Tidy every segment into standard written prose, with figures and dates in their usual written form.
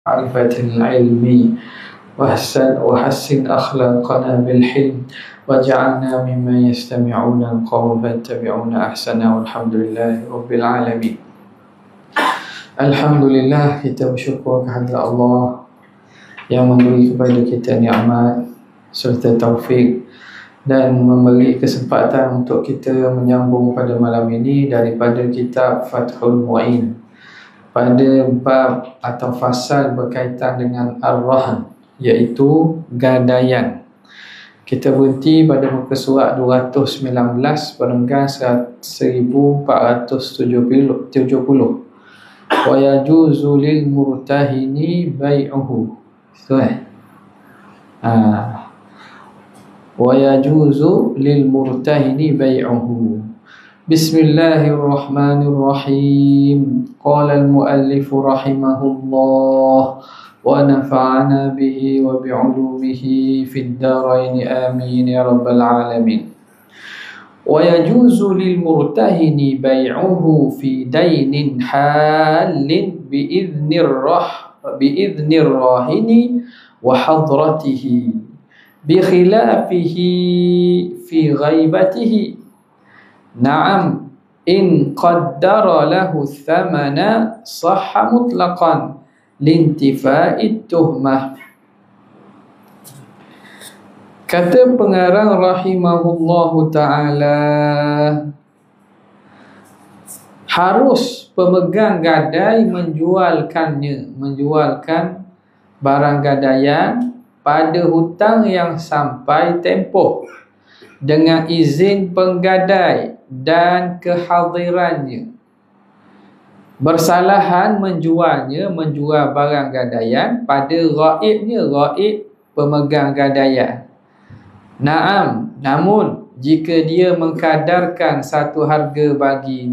معرفة العلم وحسن أخلاقنا بالحلم واجعلنا ممن يستمعون القول فيتبعون أحسنه والحمد لله رب العالمين. Alhamdulillah, kita bersyukur kehadirat Allah yang memberi kepada kita nikmat serta taufik dan memberi kesempatan untuk kita menyambung pada malam ini daripada kitab Fathul Mu'in pada bab atau fasal berkaitan dengan Ar-Rahn, iaitu gadaian. Kita berhenti pada muka surat 219 perenggan 1470. Wa yajuzu lil murtahini bai'uhu. Wa yajuzu lil murtahini bai'uhu. Bismillahirrahmanirrahim. Qala al-muallif rahimahullah wa nafa'ana bihi wa bi'ulumihi fid darain amin ya rabbal alamin. Wa yajuzu lil murtahini bai'uhu fi dainin halin bi'iznir rahini wa hadratihi bi khilafihi fi ghaibatihi. Na'am in qaddara lahu thamana sahha mutlaqan lintifa'id tuhmah. Kata pengarang rahimahullahu ta'ala, harus pemegang gadai menjualkan barang gadaian pada hutang yang sampai tempoh dengan izin penggadai dan kehadirannya. Bersalahan menjual barang gadaian pada ghaib pemegang gadaian. Namun jika dia mengkadarkan satu harga bagi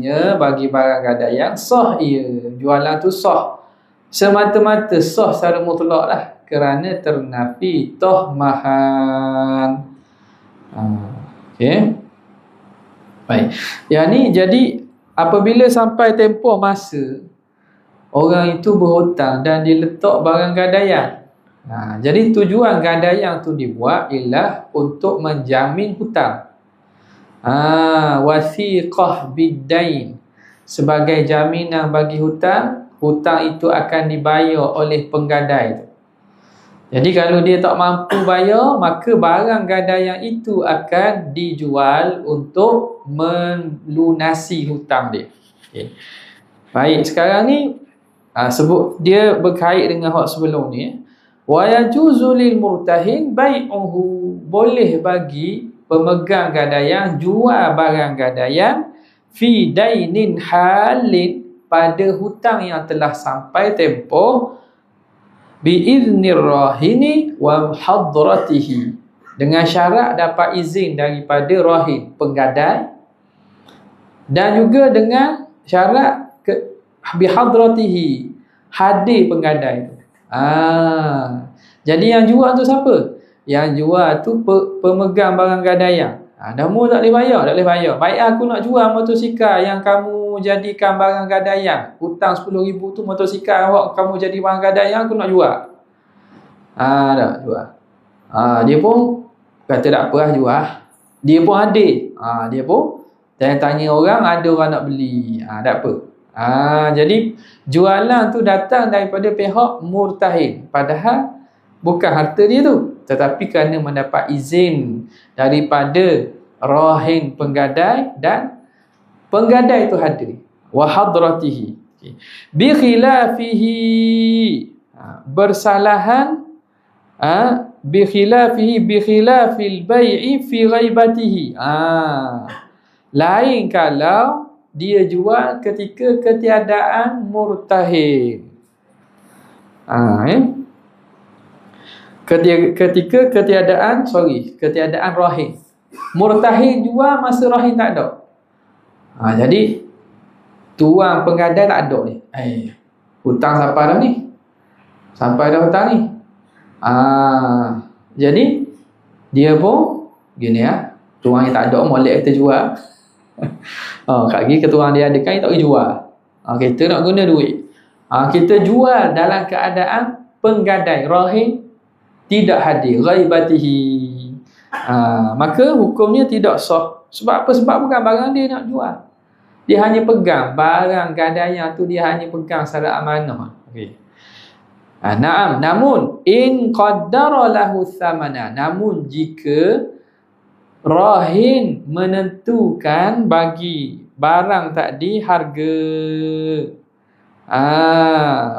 barang gadaian, sah ia, jualan tu sah, semata-mata sah secara mutlak lah, kerana ternafi tuhmahan. Okey. Baik. Yang ni jadi apabila sampai tempoh masa orang itu berhutang dan diletak barang gadaian. Jadi tujuan gadaian tu dibuat ialah untuk menjamin hutang. Wasiqah biddain, sebagai jaminan bagi hutang itu akan dibayar oleh penggadai tu. Jadi kalau dia tak mampu bayar, maka barang gadaian itu akan dijual untuk melunasi hutang dia. Okay. Baik, sekarang ni sebut dia berkait dengan hak sebelum ni. Wa yajuzu lil murtahin bai'uhu, boleh bagi pemegang gadaian jual barang gadaian fi dainin halin, pada hutang yang telah sampai tempoh, bi'iznir rahini wa hadratihi, dengan syarat dapat izin daripada rahin penggadai, dan juga dengan syarat bihadratihi, hadir penggadai. Jadi yang jual tu siapa? Yang jual tu pemegang barang gadaian. Namun tak boleh bayar. Baik, aku nak jual motosikal yang kamu jadikan barang gadaian. Hutang 10,000 tu motosikal awak kamu jadi barang gadaian, aku nak jual. Dah jual. Dia pun kata tak apa, jual. Dia pun hadir. Dia pun tanya orang, ada orang nak beli. Tak apa. Jadi jualan tu datang daripada pihak murtahin, padahal bukan harta dia tu, tetapi kerana mendapat izin daripada rahin penggadai dan penggadai itu hadir. Wa hadratihi bi khilafihi, bersalahan bi khilafil bai'i fi ghaibatihi. Lain kalau dia jual ketika ketiadaan murtahin. Ketika ketiadaan rahin. Murtahin jual masa rahin tak ada. Jadi tuan penggadai tak ada ni. Hutang sampai dah ni. Sampai dah hutang ni. Jadi dia pun gini tuan yang tak ada molek kita jual. Kat lagi ketua dia ada kain tak boleh jual. Kita nak guna duit. Kita jual dalam keadaan penggadai, rahin tidak hadir, ghaibatihi. Maka hukumnya tidak sah. Sebab apa? Sebab bukan barang dia nak jual. Dia hanya pegang barang gadaian tu, dia hanya pegang secara amanah. Okey. Naam, namun in qaddara lahu thamana, namun jika rahin menentukan bagi barang tadi harga.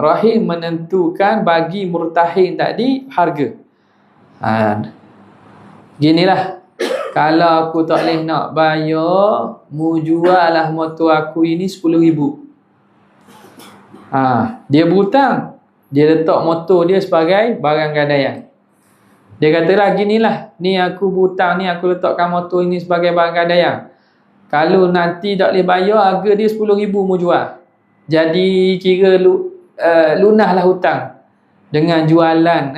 Rahin menentukan bagi murtahin tadi harga. Ginilah, kalau aku tak boleh nak bayar, mu jual lah motor aku ini 10,000. Dia berhutang, dia letak motor dia sebagai barang gadaian. Dia katalah, ginilah, ni aku berhutang ni, aku letakkan motor ini sebagai barang gadaian. Kalau nanti tak boleh bayar, harga dia 10,000 mu jual. Jadi kira lunahlah hutang dengan jualan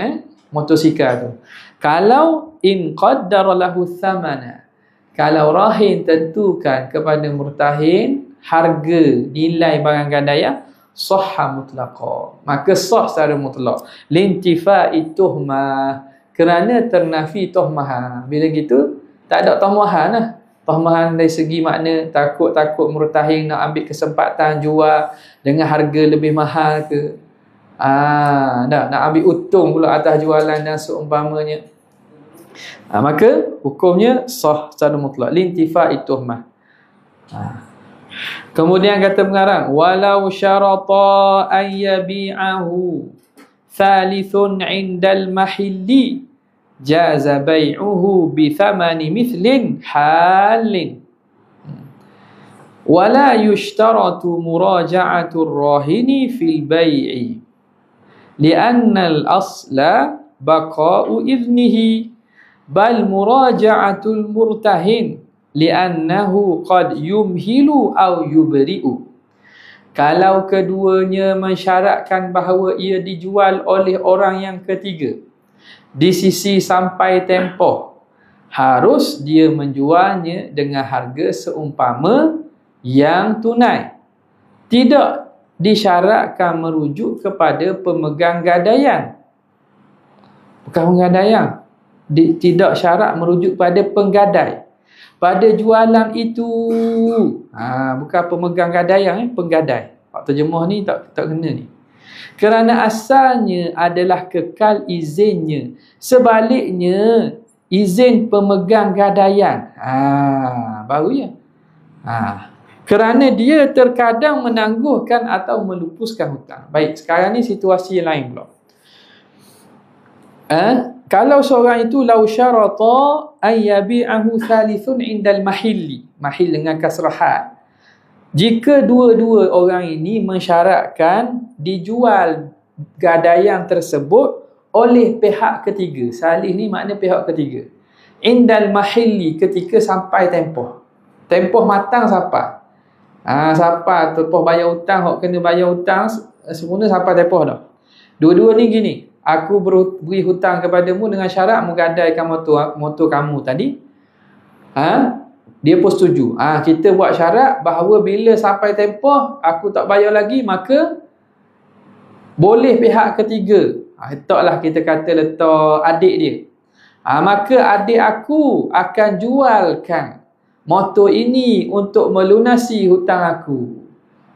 motosikal tu. Kalau in qaddara lahu thamana, kalau rahin tentukan kepada murtahin harga nilai barang gadaian, sahha mutlaqa, maka sah secara mutlak. Lintifa'i tuhmah, kerana ternafi tuhmah. Bila gitu tak ada tuhmahan lah. Tuhmahan dari segi makna takut murtahin nak ambil kesempatan jual dengan harga lebih mahal ke, nak ambil untung pula atas jualan dan seumpamanya. Maka hukumnya sah secara mutlak, lintifa'i tuhmah. Kemudian kata pengarang, walau syarata an yabi'ahu thalithun 'indal mahilli jaza bai'uhu bi thamani mithlin halin wala yushtaratu muraja'atur rahini fil bai'i li'anna al-asla baqa'u idnihi bal muraja'atul murtahin li'annahu qad yumhilu aw yubri'u. Kalau keduanya mensyaratkan bahawa ia dijual oleh orang yang ketiga di sisi sampai tempoh, harus dia menjualnya dengan harga seumpama yang tunai. Tidak disyaratkan merujuk kepada pemegang gadaian. Bukan penggadaian. Tidak syarat merujuk pada penggadai pada jualan itu. Bukan pemegang gadaian, penggadai. Pak terjemah ni tak kena ni. Kerana asalnya adalah kekal izinnya. Sebaliknya, izin pemegang gadaian. Baru ya. Kerana dia terkadang menangguhkan atau melupuskan hutang. Baik, sekarang ni situasi lain pula. Kalau seorang itu lau syarata an yabi'ahu thalithun indal mahilli, mahil dengan kasrahat. Jika dua-dua orang ini mensyaratkan dijual gadaian tersebut oleh pihak ketiga. Salih ni makna pihak ketiga. Indal mahilli, ketika sampai tempoh. Tempoh matang siapa? Siapa tempoh bayar hutang, hok kena bayar hutang semua sampai tempoh dah. Dua-dua ni gini, aku beri hutang kepadamu dengan syarat menggadaikan motor kamu tadi. Dia pun setuju. Kita buat syarat bahawa bila sampai tempoh aku tak bayar lagi, maka boleh pihak ketiga. Letaklah kita kata letak adik dia. Maka adik aku akan jualkan motor ini untuk melunasi hutang aku.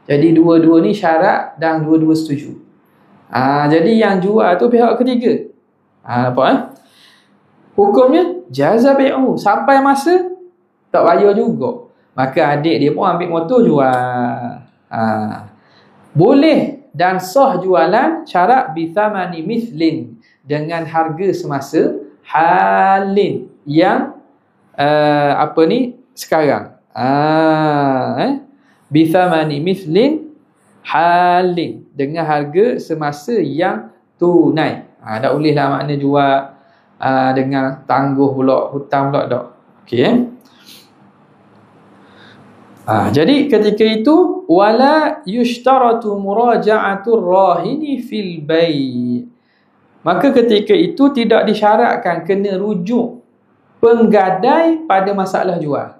Jadi dua-dua ni syarat dan dua-dua setuju. Jadi yang jual tu pihak ketiga. Nampak hukumnya jaza bai'u, sampai masa tak bayar juga, maka adik dia pun ambil motor jual. Boleh dan sah jualan, syarat bi thamani mithlin, dengan harga semasa, halin yang sekarang. Bi thamani mithlin halin, dengan harga semasa yang tunai. Tak bolehlah makna jual dengan tangguh pula, hutang pula tak. Okey. Jadi ketika itu wala yushtaratu muraja'atur rahini fil bai', maka ketika itu tidak disyaratkan kena rujuk penggadai pada masalah jual.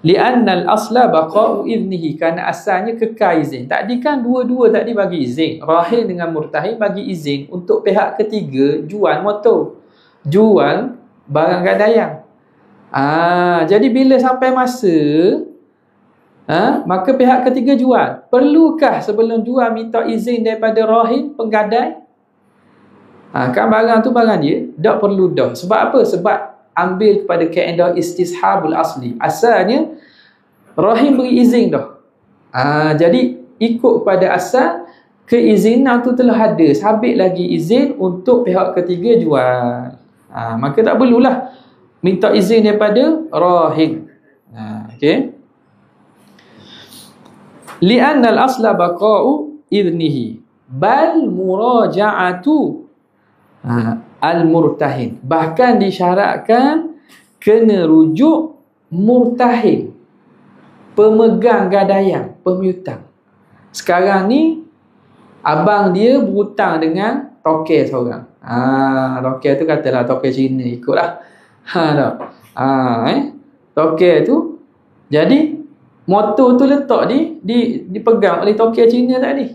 Li'anna al-asla baqa'u idnihi, kerana asalnya kekal izin. Tadi kan dua-dua tadi bagi izin. Rahil dengan murtahin bagi izin untuk pihak ketiga jual motor, jual barang gadaian. Jadi bila sampai masa maka pihak ketiga jual. Perlukah sebelum jual minta izin daripada rahil penggadai? Kan barang tu barang dia, tak perlu dah. Sebab apa? Sebab ambil kepada kaedah istishabul asli. Asalnya rahim beri izin dah. Jadi ikut kepada asal, keizinan tu telah ada, sabit lagi izin untuk pihak ketiga jual. Maka tak perlulah minta izin daripada rahim. Okey. Li'anna al-asla baqa'u idnihi bal muraja'atu al-murtahin. Bahkan disyaratkan kena rujuk murtahin, pemegang gadaian, pemiutang. Sekarang ni abang dia berhutang dengan tokel seorang. Tokel tu katalah tokel Cina, ikutlah. Tokel tu, jadi motor tu letak dipegang oleh tokel Cina tadi.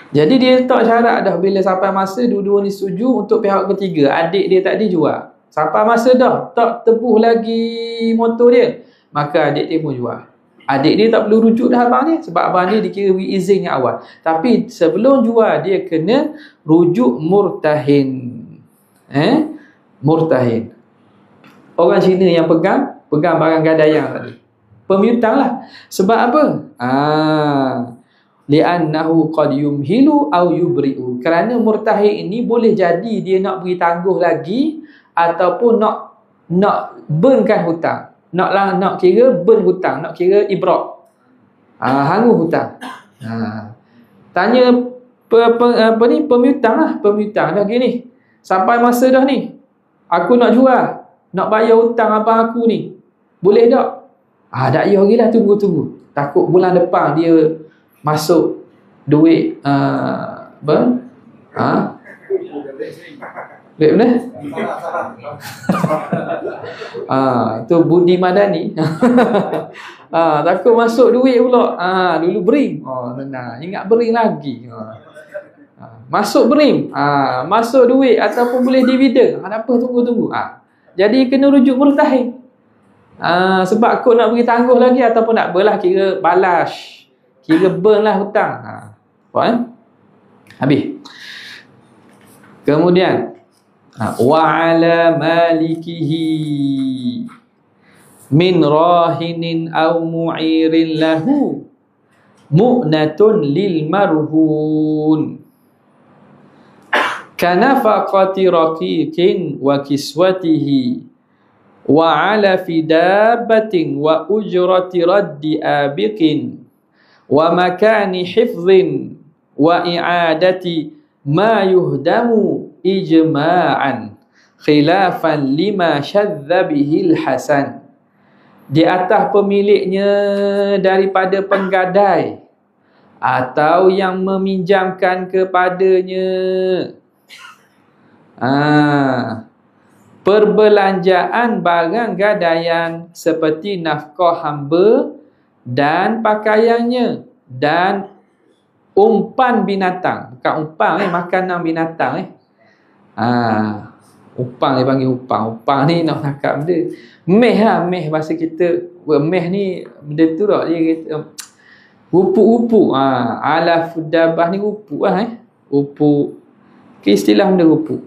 Jadi dia letak syarat dah, bila sampai masa dua-dua ni setuju untuk pihak ketiga, adik dia tadi jual. Sampai masa dah tak tebuh lagi motor dia, maka adik dia pun jual. Adik dia tak perlu rujuk dah abang dia, sebab abang dia dikira beri izin yang awal. Tapi sebelum jual dia kena rujuk murtahin. Murtahin, orang Cina yang pegang barang gadaian tadi, pemiutang lah. Sebab apa? Li'annahu qad yumhilu aw yubri'u, kerana murtahin ini boleh jadi dia nak beri tangguh lagi, ataupun nak burnkan hutang, nak kira burn hutang, nak kira ibrak, hangus hutang. Tanya pemiutang lah, pemiutang dah gini, sampai masa dah ni aku nak jual, nak bayar hutang abang aku ni, boleh tak? Tak payah lagi lah, tunggu. Takut bulan depan dia masuk duit duit mana? Tu Budi Madani. Takut masuk duit pula. Dulu bering. Ingat bering lagi. Masuk bering, masuk duit ataupun boleh dividen. Apa, tunggu. Jadi kena rujuk murtahin. Sebab kau nak beri tangguh lagi ataupun nak berlah, kira balas, kira burn lah hutang. Habis. Kemudian wa ala malikihi min rahinin aw mu'irin lahu mu'natun lil marhun kanafaqati raqiqin wa kiswatihi wa ala fidabatin wa ujrati raddi abiqin wa makani hifdhin wa i'adati ma yuhdamu ijma'an khilafan lima syadza bihil hasan. Di atas pemiliknya daripada penggadai atau yang meminjamkan kepadanya perbelanjaan barang gadaian seperti nafkah hamba dan pakaiannya, dan umpan binatang. Bukan umpan makanan binatang upang dia panggil upang. Upang ni nak cakap benda meh bahasa kita. Meh ni benda tu tak, dia kata rupuk-rupuk. Ala fudabah ni rupuk rupuk. Istilah benda rupuk.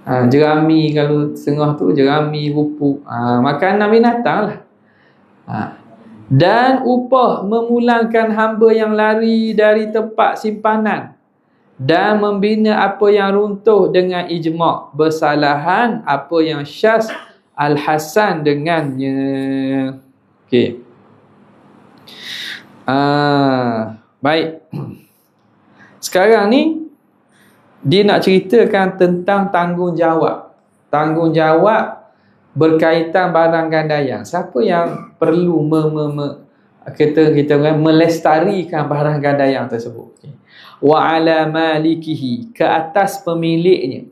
Jerami, kalau tengah tu jerami, rupuk, makanan binatang lah. Dan upah memulangkan hamba yang lari dari tempat simpanan, dan membina apa yang runtuh dengan ijma', bersalahan apa yang syaz al-hasan dengannya. Okey. Baik. Sekarang ni dia nak ceritakan tentang tanggungjawab. Tanggungjawab berkaitan barang gadaian. Siapa yang perlu kita melestarikan barang gadaian tersebut? Wa ala malikihi, ke atas pemiliknya.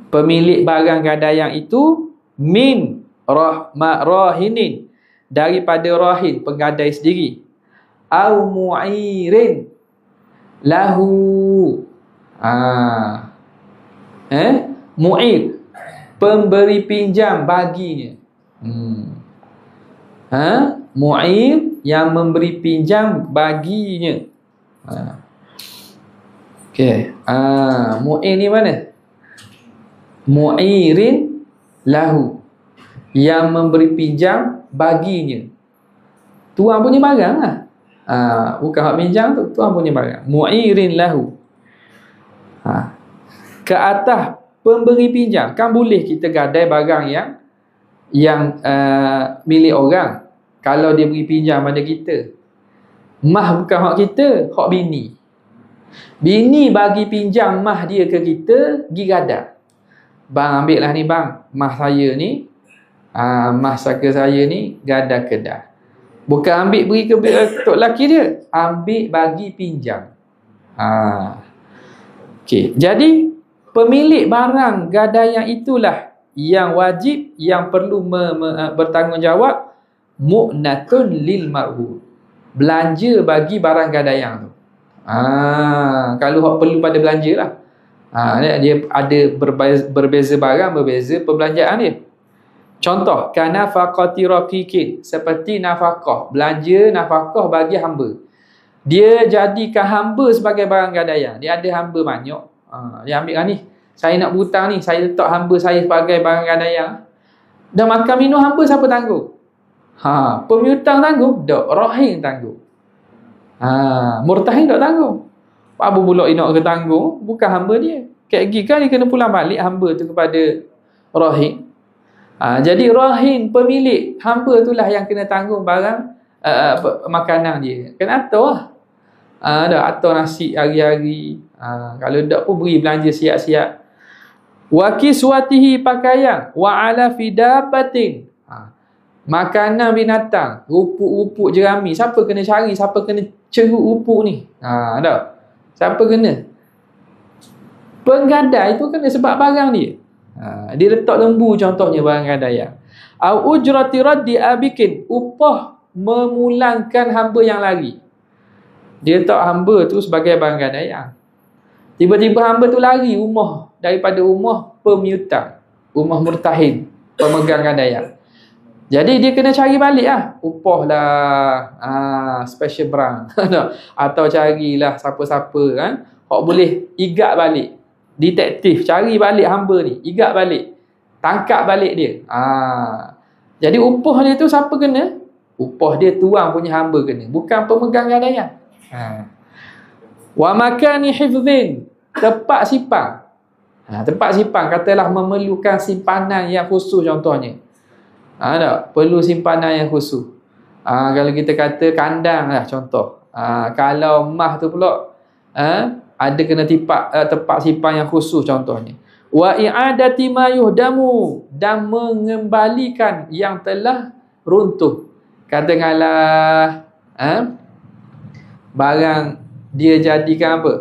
Pemilik barang gadaian itu min rahinin, daripada rahin penggadai sendiri, au mu'irin lahu, mu'ir, pemberi pinjam baginya. Mu'ir, yang memberi pinjam baginya. Okey. Mu'ir ni mana? Mu'irin lahu, yang memberi pinjam baginya. Tuan punya barang lah. Bukan hak pinjam tu, tuan punya barang. Mu'irin lahu. Ke atas pemberi pinjam. Kan boleh kita gadai barang yang milik orang kalau dia beri pinjam pada kita. Mah bukan hak kita, hak bini. Bini bagi pinjam mah dia ke kita, pergi gadai. Bang, ambil lah ni bang, mah saya ni, mah saka saya ni, gadai kedai. Bukan ambil beri ke tok laki dia, ambil bagi pinjam. Okey, jadi pemilik barang gadaian itulah yang wajib, yang perlu bertanggungjawab, mu'natun lil marhun, belanja bagi barang gadaian tu. Kalau hak perlu pada belanja lah. Dia ada berbeza barang, berbeza perbelanjaan dia. Contoh, kanafaqati raqiqin, seperti nafkah, belanja nafkah bagi hamba. Dia jadikan hamba sebagai barang gadaian. Dia ada hamba banyak. Dia ambil ni, saya nak berhutang ni, saya letak hamba saya sebagai barang gadaian. Dan makan minum hamba siapa tanggung? Pemiutang tanggung? Tak, rahim tanggung. Murtahin tak tanggung. Apa pula nak ke tanggung? Bukan hamba dia. Kan dia kena pulang balik hamba tu kepada rahim. Jadi rahim, pemilik hamba itulah yang kena tanggung barang makanan dia. Kena atur lah. Atur nasi hari-hari. Kalau tak pun beri belanja siap-siap. Wa kiswatihi, pakaian. Wa ala fidabatin, makanan binatang, rupuk-rupuk jerami. Siapa kena cari, siapa kena ceruk rupuk ni? Siapa kena? Penggadai tu kena sebab barang dia. Dia letak lembu contohnya barang gadaian. Au ujrati raddi abikin, upah memulangkan hamba yang lari. Dia letak hamba tu sebagai barang gadaian. Tiba-tiba hamba tu lari daripada rumah pemiutang, rumah murtahin, pemegang gadaian. Jadi dia kena cari balik lah. Upah lah, special brand. Atau carilah siapa-siapa kan, hak boleh igat balik. Detektif cari balik hamba ni, igat balik, tangkap balik dia. Jadi upah dia tu siapa kena? Upah dia tuan punya hamba kena, bukan pemegang gadaian. Wa makani hifzin, tempat simpan. Tempat simpan katalah memerlukan simpanan yang khusus contohnya. Tak? Perlu simpanan yang khusus. Kalau kita kata kandang lah contoh. Kalau mah tu pula ada kena tempat simpan yang khusus contohnya. Wa i'adati ma yuhdamu, dan mengembalikan yang telah runtuh. Katakanlah barang dia jadikan apa?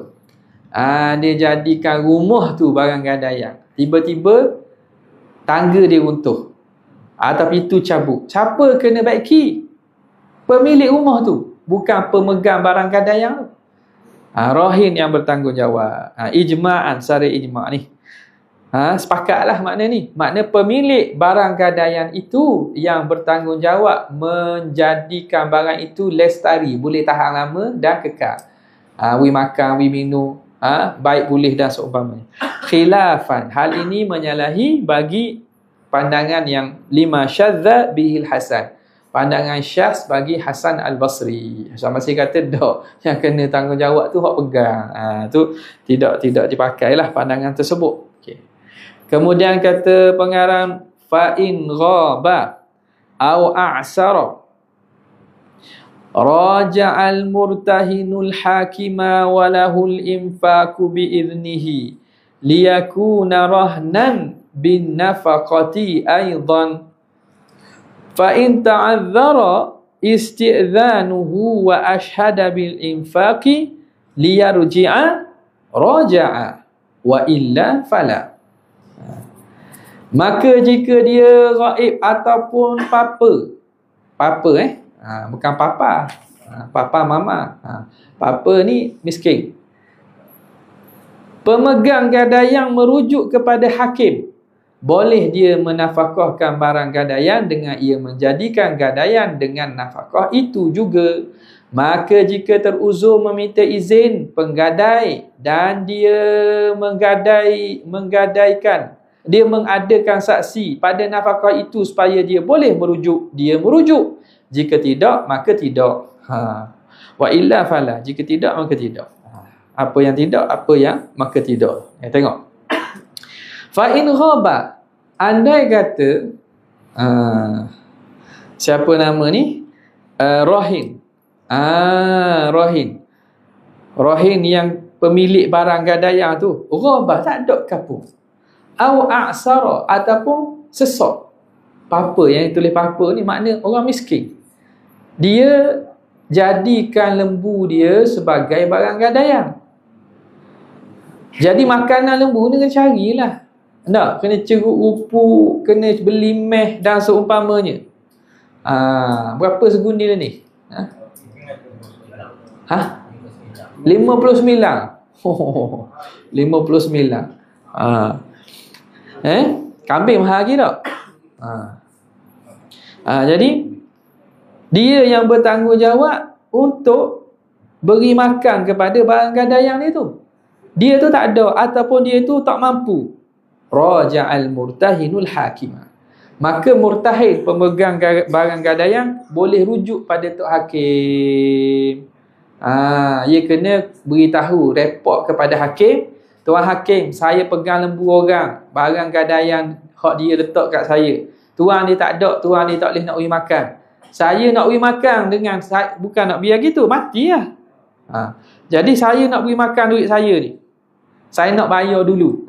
Dia jadikan rumah tu barang gadaian. Tiba-tiba tangga dia runtuh. Tapi itu cabut. Siapa kena baiki? Pemilik rumah tu, bukan pemegang barang gadaian tu. Rahin yang bertanggungjawab. Ijma'an, secara ijma' ni. Sepakatlah makna ni. Makna pemilik barang gadaian itu yang bertanggungjawab menjadikan barang itu lestari, boleh tahan lama dan kekal. We makan, we minum, baik boleh dan seumpamanya. Khilafan, hal ini menyalahi bagi pandangan yang lima syadza bihil hasan. Pandangan syaz bagi Hasan Al-Basri. Hasan Al-Basri kata tak, yang kena tanggungjawab tu hak pegang. Tu tidak dipakailah pandangan tersebut. Okay. Kemudian kata pengarang fa in ghaba au a'sara raja'al murtahinul hakima wa lahul infaku bi idnihi liyakuna rahnan bin nafaqati aidan. Fa in ta'adzara isti'dhanuhu wa ashhada bil infaqi liyarji'a raja'a wa illa fala. Maka jika dia ghaib ataupun papa bukan papa, papa mama, papa ni miskin, pemegang gadaian merujuk kepada hakim, boleh dia menafkahkan barang gadaian dengan ia menjadikan gadaian dengan nafkah itu juga. Maka jika teruzur meminta izin penggadai dan dia menggadaikan, dia mengadakan saksi pada nafkah itu supaya dia boleh merujuk, dia merujuk. Jika tidak, maka tidak. Wa illa fala. Jika tidak, maka tidak. Apa yang tidak, apa yang maka tidak. Tengok. Fa in ghaba, andai kata siapa nama ni? Rahin. Rahin yang pemilik barang gadaian tu, ghaba, tak ada kapur. Au a'sara, ataupun sesak. Papa yang tulis papa ni makna orang miskin. Dia jadikan lembu dia sebagai barang gadaian. Jadi makanan lembu ni kena carilah. Tak, kena ceruk rumput, kena beli meh dan seumpamanya. Berapa segundi ni? 59. 59. Kambing mahal lagi tak? Jadi dia yang bertanggungjawab untuk beri makan kepada barang gadaian dia tu. Dia tu tak ada ataupun dia tu tak mampu. Raja'al murtahinul hakimah. Maka murtahin, pemegang barang gadaian, boleh rujuk pada tok hakim. Dia kena beritahu, report kepada hakim, tuan hakim, saya pegang lembu orang, barang gadaian hak dia letak kat saya. Tuan dia tak ada, tuan dia tak boleh nak beri makan. Saya nak beri makan dengan, bukan nak biar gitu, mati lah. Jadi saya nak beri makan duit saya ni, saya nak bayar dulu.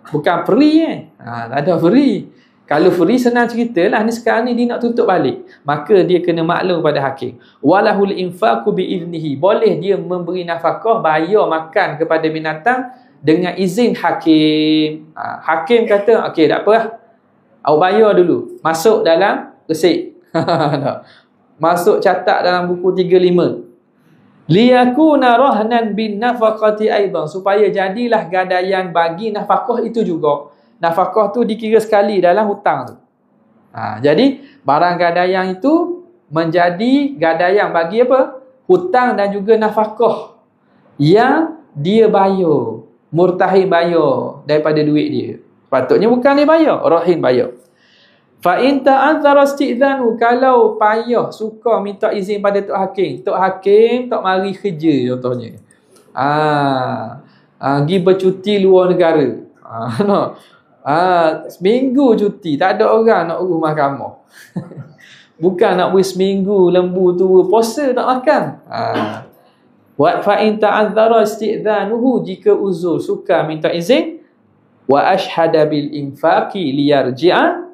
Bukan free tak ada free. Kalau free senang cerita lah, ni sekarang ni dia nak tutup balik, maka dia kena maklum pada hakim. Walahul infaqu biiznihi, boleh dia memberi nafkah, bayar makan kepada binatang dengan izin hakim. Hakim kata, okey tak apa lah, awak bayar dulu, masuk dalam resip. Masuk catat dalam buku 35. Liyakuna rahnan bin nafaqati aidan, supaya jadilah gadaian bagi nafkah itu juga. Nafkah tu dikira sekali dalam hutang tu. Jadi barang gadaian itu menjadi gadaian bagi apa? Hutang dan juga nafkah yang dia bayar, murtahin bayar daripada duit dia. Patutnya bukan dia bayar, rahin bayar. Fa in ta'azzara isti'dzanu, kalau payah suka minta izin pada tok hakim tak mari kerja contohnya. Pergi bercuti luar negara. Seminggu cuti, tak ada orang nak urus mahkamah. Bukan nak beri seminggu lembu tu puasa tak makan. Wa fa in ta'azzara isti'dzanuhu, jika uzur suka minta izin, wa ashhada bil infaqi liyarji'a,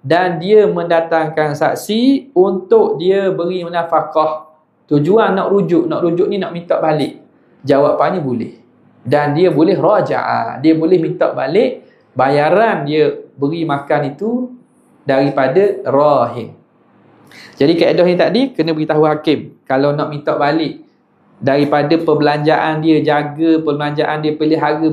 dan dia mendatangkan saksi untuk dia beri nafkah. Tujuan nak rujuk ni nak minta balik. Jawapannya boleh. Dan dia boleh raja'a, dia boleh minta balik bayaran dia beri makan itu daripada rahim. Jadi kaedah ni tadi kena beritahu hakim. Kalau nak minta balik daripada perbelanjaan dia, jaga perbelanjaan dia, pelihara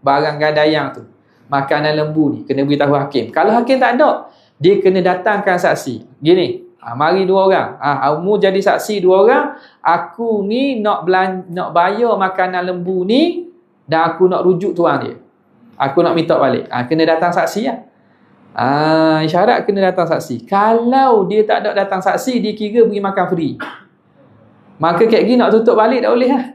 barang gadaian tu, makanan lembu ni, kena beritahu hakim. Kalau hakim tak ada, dia kena datangkan saksi. Gini, mari dua orang. Kamu jadi saksi dua orang. Aku ni nak bayar makanan lembu ni dan aku nak rujuk tuan dia. Aku nak minta balik. Kena datang saksi lah. Syarat kena datang saksi. Kalau dia tak ada datang saksi, dia kira beri makan free. Maka kayak gini nak tutup balik tak boleh lah.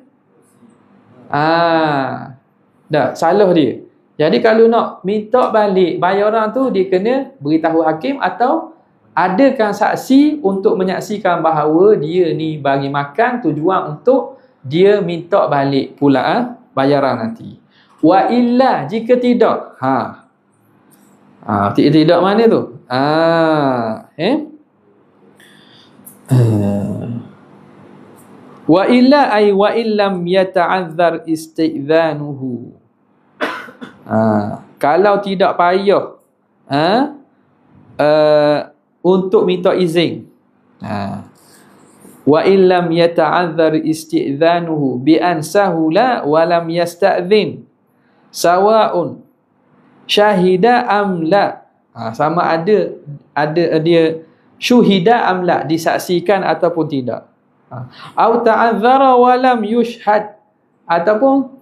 Dah, salah dia. Jadi kalau nak minta balik bayaran tu, dia kena beritahu hakim atau adakan saksi untuk menyaksikan bahawa dia ni bagi makan tujuan untuk dia minta balik pula bayaran nanti. Wa illa, jika tidak, tidak mana tu? Wa illa ay wa illam yata'azzar istidzanuhu. Kalau tidak payah untuk minta izin, wa illam yata'adzar isti'dhanuhu bi an sahula wa lam yasta'dhin sawa'un syahida am la. Sama ada dia syuhida am la, disaksikan ataupun tidak. Au ta'adzara wa lam yushhad, ataupun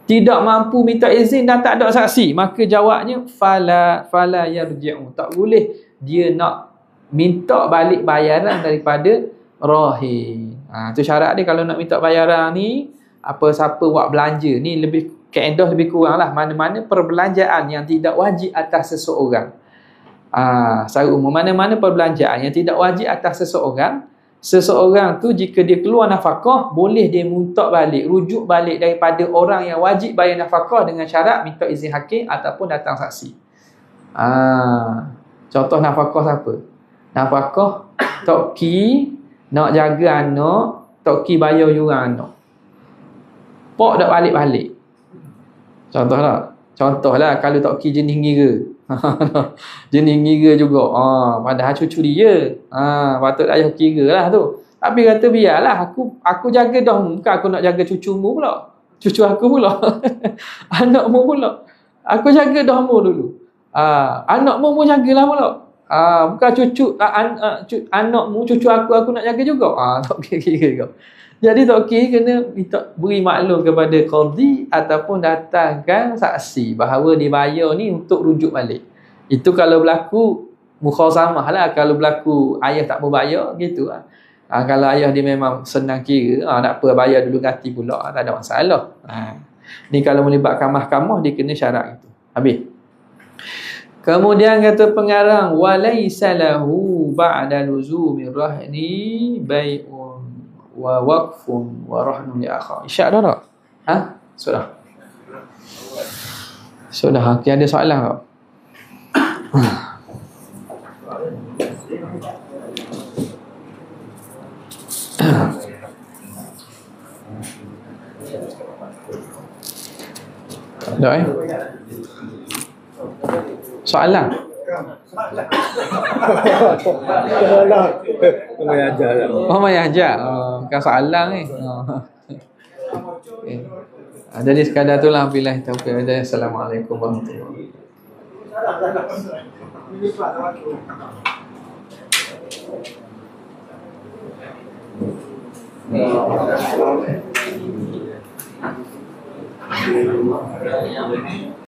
tidak mampu minta izin dan tak ada saksi, maka jawabnya fala yarji'u, tak boleh dia nak minta balik bayaran daripada rahin. Tu syarat dia kalau nak minta bayaran ni. Siapa buat belanja ni lebih kaedah lebih kurang lah, mana-mana perbelanjaan yang tidak wajib atas seseorang. Secara umum, mana-mana perbelanjaan yang tidak wajib atas seseorang tu, jika dia keluar nafkah, boleh dia minta balik, rujuk balik daripada orang yang wajib bayar nafkah dengan syarat minta izin hakim ataupun datang saksi. Contoh nafkah siapa? Nafkah tok ki nak jaga anak, tok ki bayar yuran anak, pok tak balik-balik. Contohlah kalau tok ki jenis ngira. Jenis ngira juga. Padahal cucu dia. Patut ayah kira lah tu. Tapi kata biarlah aku jaga dah, bukan aku nak jaga cucumu pula. Cucu aku pula. Anakmu pula. Aku jaga dah mu dulu. Anakmu pun jagalah pula. Bukan anakmu, cucu aku nak jaga juga. Tak kira kau. Jadi tok ki kena beri maklum kepada qadhi ataupun datangkan saksi bahawa dibayar ni untuk rujuk balik. Itu kalau berlaku mukhasamah lah. Kalau berlaku ayah tak mau bayar gitu lah. Kalau ayah dia memang senang kira, tak apa bayar dulu ganti pula, tak ada masalah. Ni kalau melibatkan mahkamah dia kena syarat itu. Habis. Kemudian kata pengarang, walaysa lahu ba'da luzumir rahni bai'un wa waqfun wa rahnun li akhar. Isyak dah tak? Sudah. Okay, ada soalan tak? Tak soalan? Mai ajar. Bukan soalan ni. Okay. Jadi sekadar itulah, bila taufiq. Assalamualaikum warahmatullahi wabarakatuh.